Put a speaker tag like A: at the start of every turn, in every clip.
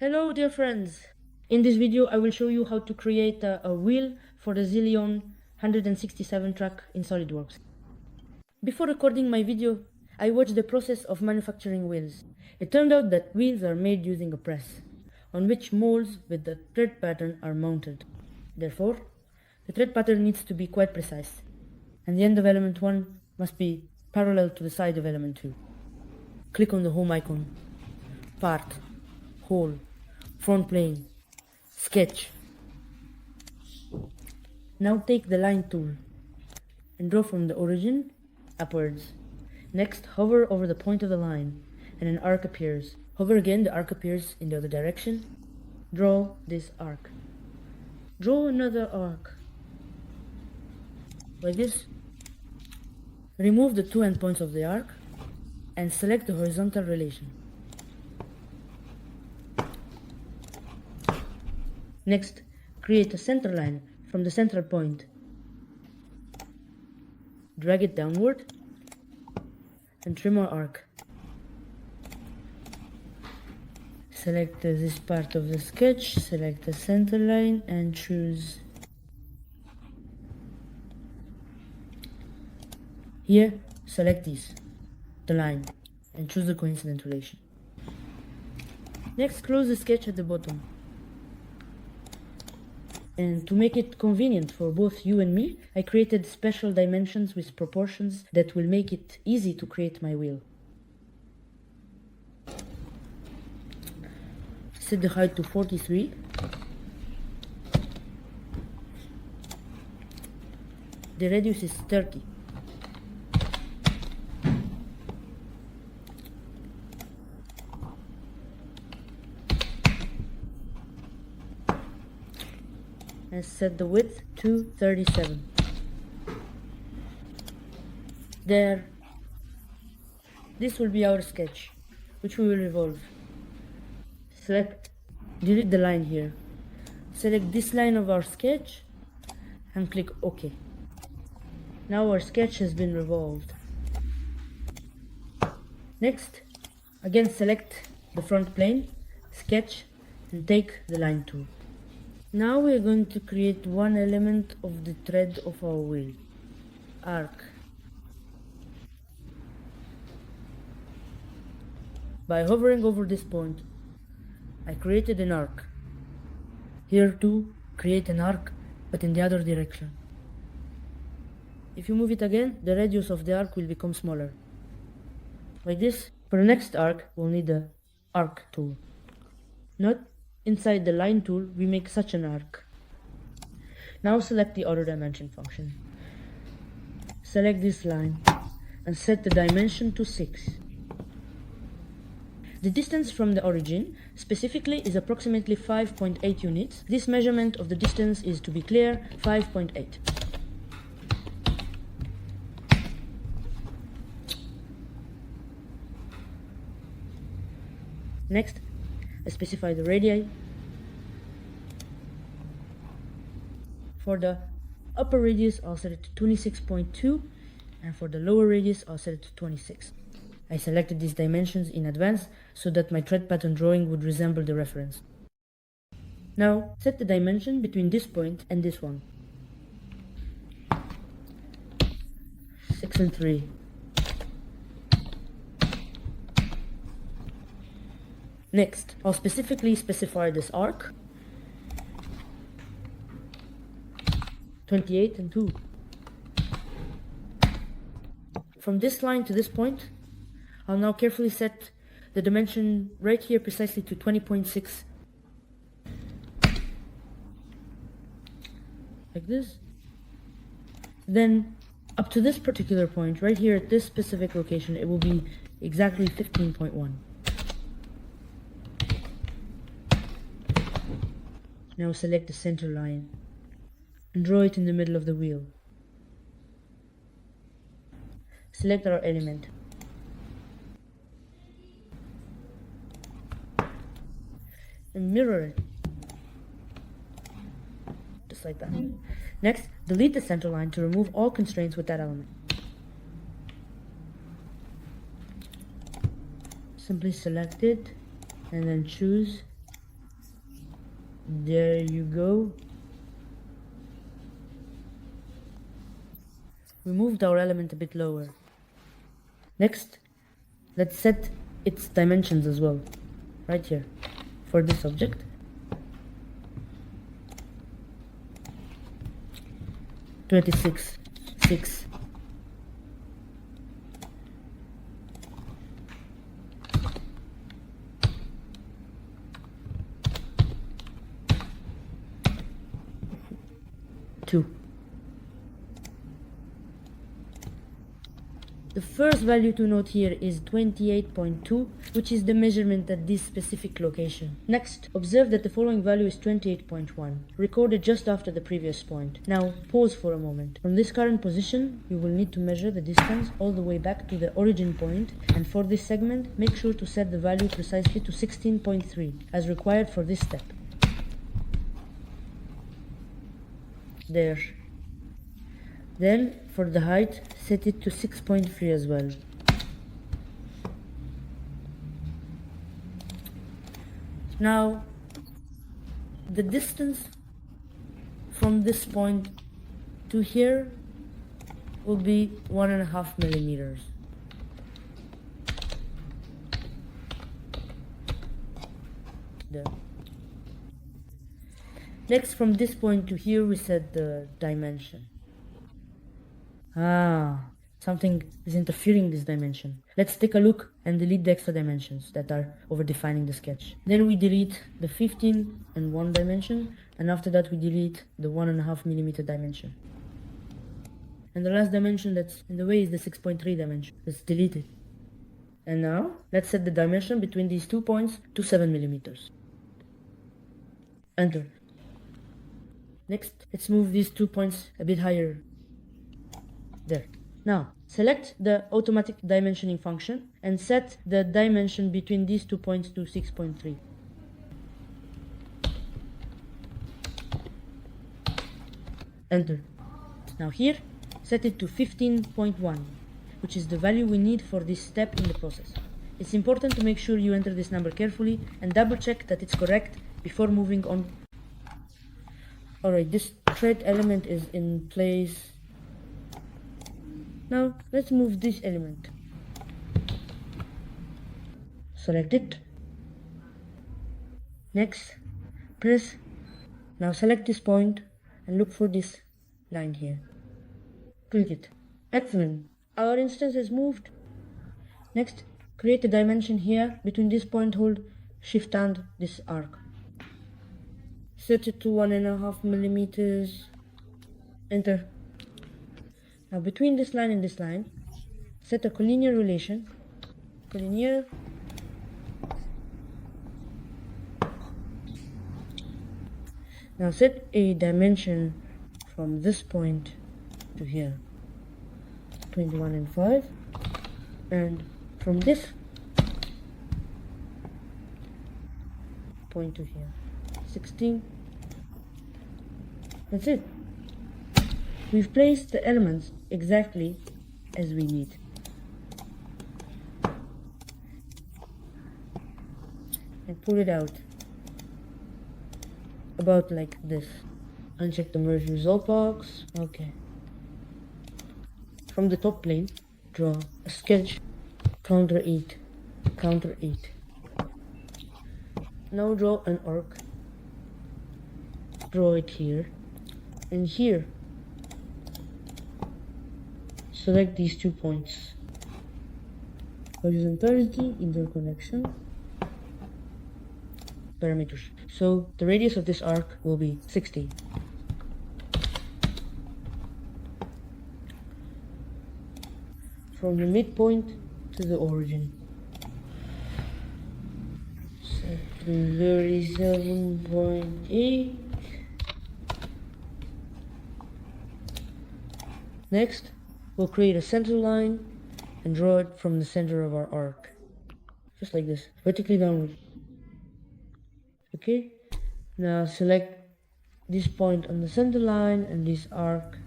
A: Hello dear friends! In this video I will show you how to create a wheel for the ZIL E-167 truck in SolidWorks. Before recording my video, I watched the process of manufacturing wheels. It turned out that wheels are made using a press, on which molds with the thread pattern are mounted. Therefore, the thread pattern needs to be quite precise, and the end of element 1 must be parallel to the side of element 2. Click on the home icon, part, hole, front plane, sketch. Now take the line tool and draw from the origin upwards. Next, hover over the point of the line and an arc appears. Hover again, the arc appears in the other direction. Draw this arc. Draw another arc. Like this. Remove the two endpoints of the arc and select the horizontal relation. Next, create a center line from the central point. Drag it downward and trim our arc. Select this part of the sketch, select the center line and choose. Here, select the line, and choose the coincident relation. Next, close the sketch at the bottom. And to make it convenient for both you and me, I created special dimensions with proportions that will make it easy to create my wheel. Set the height to 43. The radius is 30. And set the width to 37. There. This will be our sketch, which we will revolve. Delete the line here. Select this line of our sketch and click OK. Now our sketch has been revolved. Next, again select the front plane, sketch, and take the line tool. Now we are going to create one element of the thread of our wheel, arc. By hovering over this point, I created an arc. Here too, create an arc, but in the other direction. If you move it again, the radius of the arc will become smaller. Like this. For the next arc, we'll need the arc tool. Note, inside the line tool, we make such an arc. Now select the auto dimension function. Select this line and set the dimension to 6. The distance from the origin, specifically, is approximately 5.8 units. This measurement of the distance is, to be clear, 5.8. Next, I specify the radii. For the upper radius, I'll set it to 26.2, and for the lower radius, I'll set it to 26. I selected these dimensions in advance so that my thread pattern drawing would resemble the reference. Now, set the dimension between this point and this one. 6 and 3. Next, I'll specifically specify this arc. 28 and 2. From this line to this point, I'll now carefully set the dimension right here precisely to 20.6. Like this. Then, up to this particular point, right here at this specific location, it will be exactly 15.1. Now select the center line and draw it in the middle of the wheel. Select our element. And mirror it. Just like that. Next, delete the center line to remove all constraints with that element. Simply select it and then choose There you go. We moved our element a bit lower. Next, let's set its dimensions as well, right here, for this object. 26.6. The first value to note here is 28.2, which is the measurement at this specific location. Next, observe that the following value is 28.1, recorded just after the previous point. Now, pause for a moment. From this current position, you will need to measure the distance all the way back to the origin point, and for this segment, make sure to set the value precisely to 16.3, as required for this step. There. Then, for the height, set it to 6.3 as well. Now, the distance from this point to here will be 1.5 millimeters. There. Next, from this point to here, we set the dimension. Something is interfering this dimension. Let's take a look and delete the extra dimensions that are overdefining the sketch. Then we delete the 15 and 1 dimension, and after that we delete the 1.5 millimeter dimension. And the last dimension that's in the way is the 6.3 dimension. Let's delete it. And now, let's set the dimension between these 2 points to 7 millimeters. Enter. Next, let's move these 2 points a bit higher. There. Now, select the automatic dimensioning function and set the dimension between these 2 points to 6.3. Enter. Now here, set it to 15.1, which is the value we need for this step in the process. It's important to make sure you enter this number carefully and double check that it's correct before moving on. Alright, this thread element is in place. Now, let's move this element. Select it. Next, press. Now select this point and look for this line here. Click it. Excellent. Our instance has moved. Next, create a dimension here. Between this point, hold Shift and this arc. Set it to 1.5 millimeters. Enter. Now between this line and this line, set a collinear relation. Collinear. Now set a dimension from this point to here, 21 and 5, and from this point to here, 16. That's it. We've placed the elements exactly as we need. And pull it out about like this. Uncheck the merge result box. Okay. From the top plane, draw a sketch. Counter 8. Counter 8. Now draw an arc. Draw it here. And here, select these 2 points. Horizontality, interconnection, parameters. So the radius of this arc will be 60. From the midpoint to the origin. Set to 37.8. Next, we'll create a center line and draw it from the center of our arc. Just like this, vertically downward. Okay, now select this point on the center line and this arc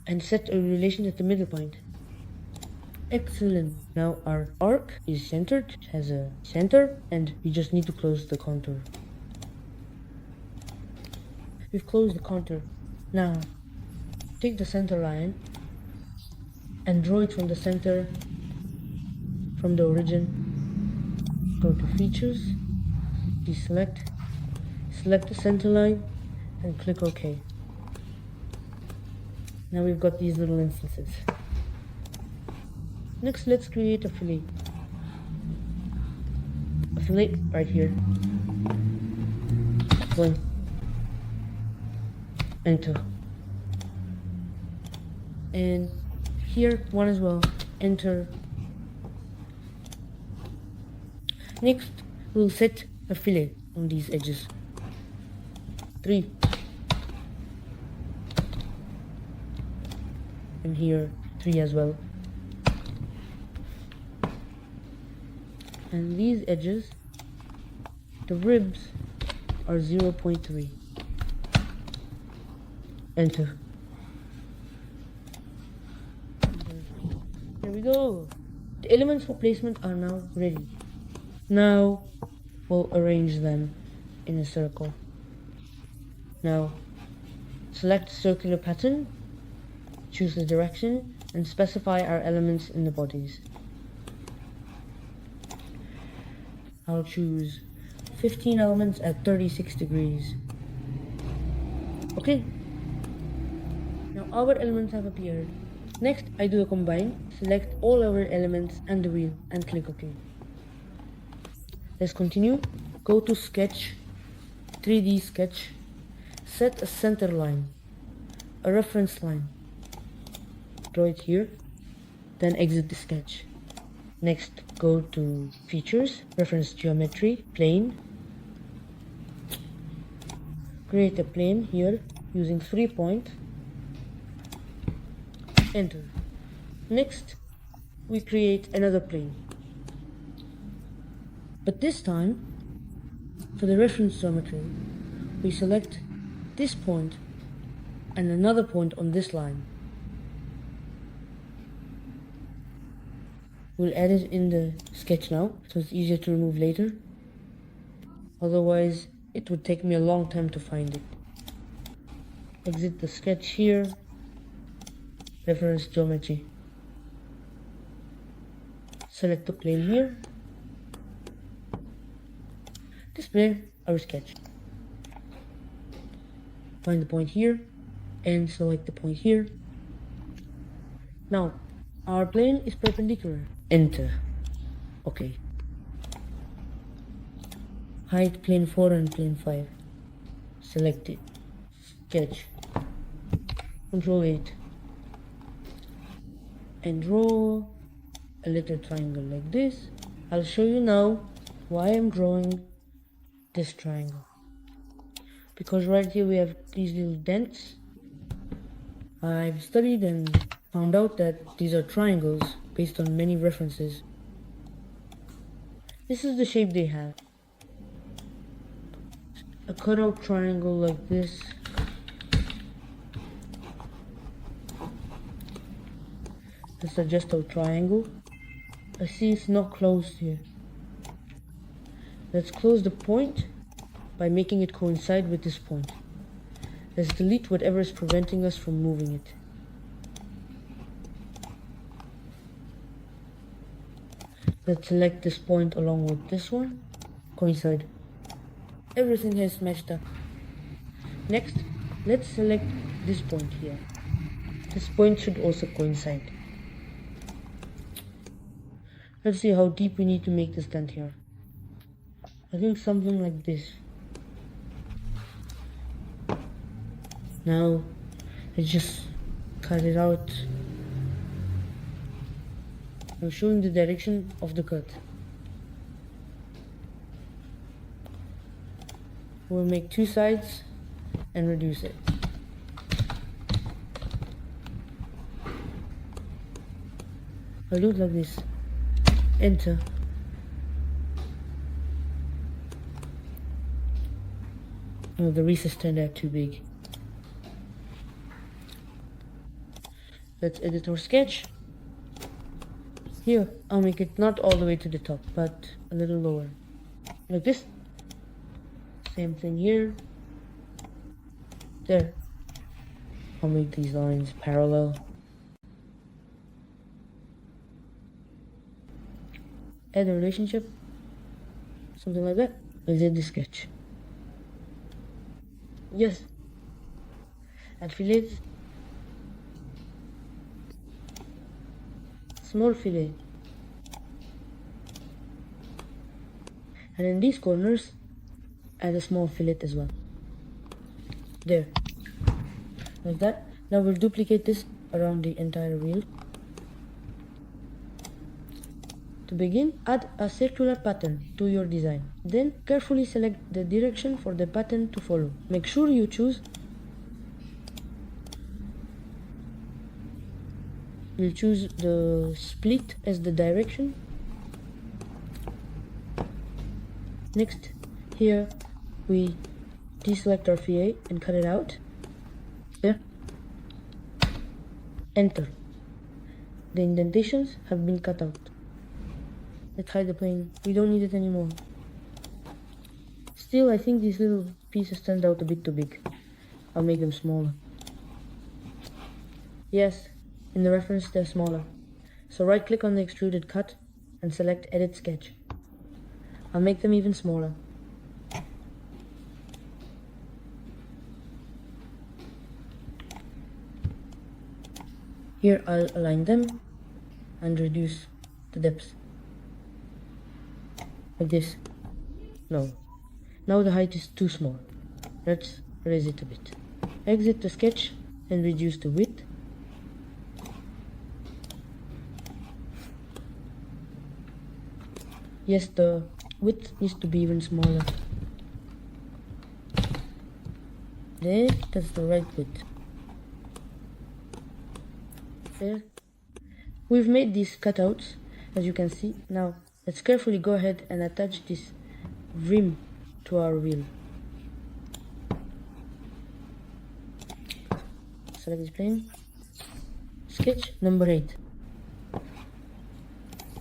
A: and set a relation at the middle point. Excellent. Now our arc is centered, it has a center, and we just need to close the contour. We've closed the contour. Now, take the center line and draw it from the center, from the origin. Go to Features, deselect, select the center line, and click OK. Now we've got these little instances. Next, let's create a fillet. A fillet right here. Going. Enter. And here, one as well. Enter. Next, we'll set a fillet on these edges. 3. And here, 3 as well. And these edges, the ribs are 0.3. Enter. There we go. The elements for placement are now ready. Now we'll arrange them in a circle. Now select circular pattern, choose the direction, and specify our elements in the bodies. I'll choose 15 elements at 36 degrees. Okay. Now our elements have appeared. Next, I do a combine, select all our elements and the wheel, and click OK. Let's continue. Go to Sketch, 3D Sketch, set a center line, a reference line. Draw it here, then exit the sketch. Next, go to Features, Reference Geometry, Plane. Create a plane here using 3 points. Enter. Next, we create another plane. But this time, for the reference geometry, we select this point and another point on this line. We'll add it in the sketch now, so it's easier to remove later. Otherwise, it would take me a long time to find it. Exit the sketch here. Reference geometry. Select the plane here. Display our sketch. Find the point here and select the point here. Now, our plane is perpendicular. Enter. Okay. Height plane 4 and plane 5. Select it. Sketch. Control 8. And draw a little triangle like this. I'll show you now why I'm drawing this triangle. Because right here we have these little dents. I've studied and found out that these are triangles based on many references. This is the shape they have. A cutout triangle like this. Let's adjust our triangle. I see it's not closed here. Let's close the point by making it coincide with this point. Let's delete whatever is preventing us from moving it. Let's select this point along with this one. Coincide. Everything has matched up. Next, let's select this point here. This point should also coincide. Let's see how deep we need to make this dent here. I think something like this. Now, let's just cut it out. I'm showing the direction of the cut. We'll make 2 sides and reduce it. I'll do it like this. Enter. Oh, the recess turned out too big. Let's edit our sketch. Here, I'll make it not all the way to the top, but a little lower. Like this. Same thing here. There. I'll make these lines parallel. Add a relationship. Something like that. Exit the sketch. Yes. Add fillets. Small fillet. And in these corners, add a small fillet as well. There. Like that. Now we'll duplicate this around the entire wheel. To begin, add a circular pattern to your design. Then carefully select the direction for the pattern to follow. Make sure you choose the split as the direction. Next, here we deselect our fillet and cut it out. There. Enter. The indentations have been cut out. Let's hide the plane. We don't need it anymore. Still, I think these little pieces turned out a bit too big. I'll make them smaller. Yes, in the reference they're smaller. So right click on the extruded cut and select Edit Sketch. I'll make them even smaller. Here I'll align them and reduce the depth. Like this. No. Now the height is too small. Let's raise it a bit. Exit the sketch and reduce the width. Yes, the width needs to be even smaller. There, that's the right width. There. We've made these cutouts, as you can see. Now, let's carefully go ahead and attach this rim to our wheel. Select this plane. Sketch number 8.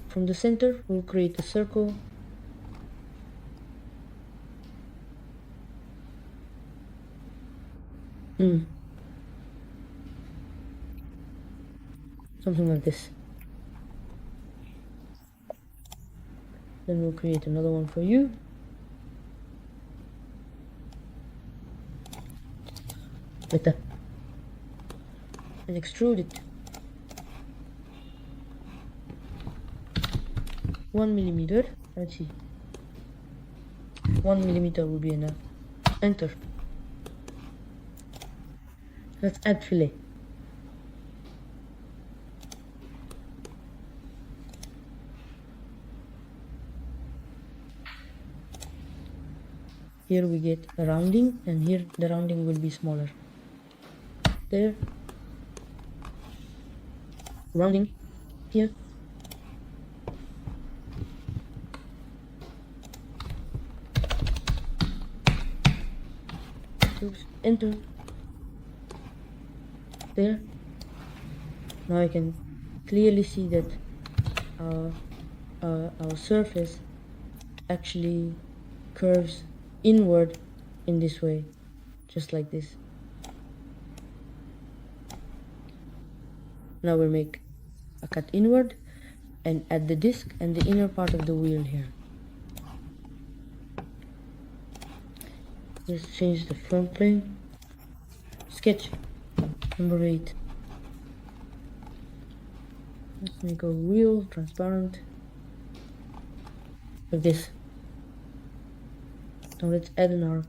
A: From the center, we'll create a circle. Something like this. Then we'll create another one for you. Like that. And extrude it. 1 millimeter. Let's see. 1 millimeter will be enough. Enter. Let's add fillet. Here we get a rounding, and here the rounding will be smaller. There. Rounding. Here. Oops. Enter. There. Now I can clearly see that our surface actually curves inward in this way, just like this. Now we'll make a cut inward and add the disc and the inner part of the wheel here. Let's change the front plane. Sketch number 8. Let's make a wheel transparent like this. Now let's add an arc.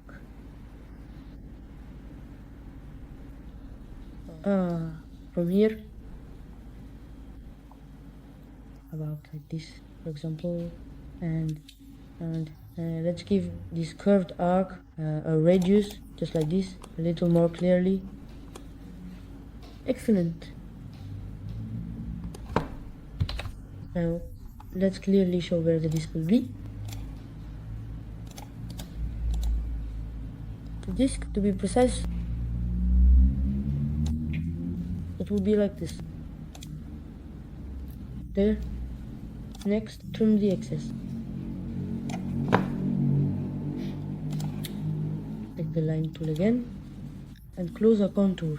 A: From here, about like this, for example, and let's give this curved arc a radius, just like this, a little more clearly. Excellent. Now let's clearly show where the disc will be. The disc, to be precise, it will be like this. There. Next, trim the excess. Take the line tool again and close a contour.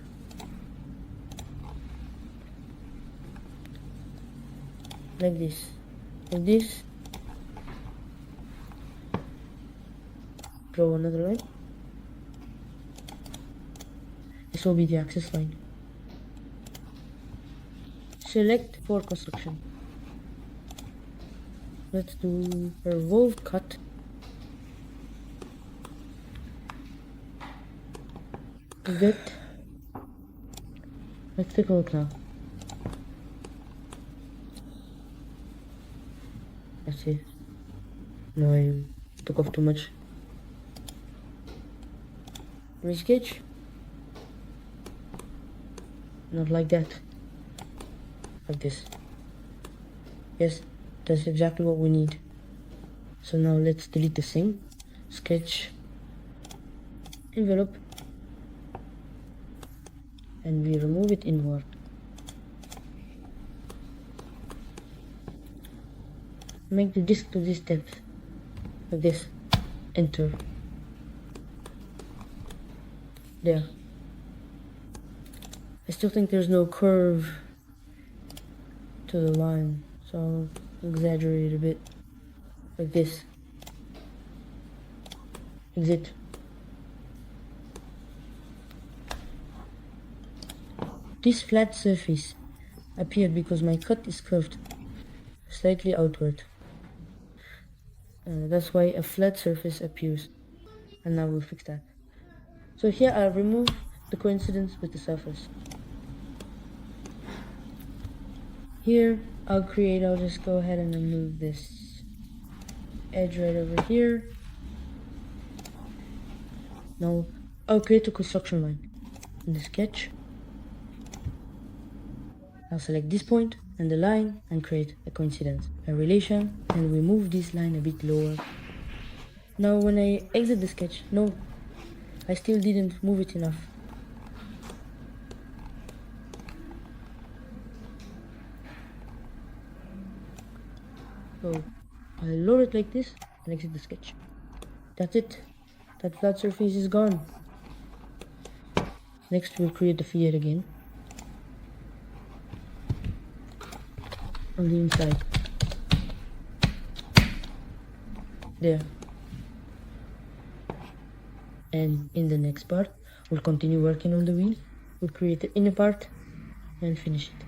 A: Like this. Like this. Draw another line. This will be the access line. Select for construction. Let's do a revolved cut. Good. Let's take a look now. Let's see. No, I took off too much. Resketch. Not like that. Like this. Yes, that's exactly what we need. So now let's delete this thing. Sketch. Envelope. And we remove it inward. Make the disc to this depth. Like this. Enter. There. I still think there's no curve to the line, so I'll exaggerate a bit. Like this. Exit. This flat surface appeared because my cut is curved slightly outward. That's why a flat surface appears. And now we'll fix that. So here I'll remove the coincidence with the surface. Here I'll just go ahead and remove this edge right over here. Now I'll create a construction line in the sketch. I'll select this point and the line and create a coincidence, a relation, and we move this line a bit lower. Now when I exit the sketch, no, I still didn't move it enough. So I'll lower it like this and exit the sketch. That's it. That flat surface is gone. Next we'll create the fillet again. On the inside. There. And in the next part, we'll continue working on the wheel. We'll create the inner part and finish it.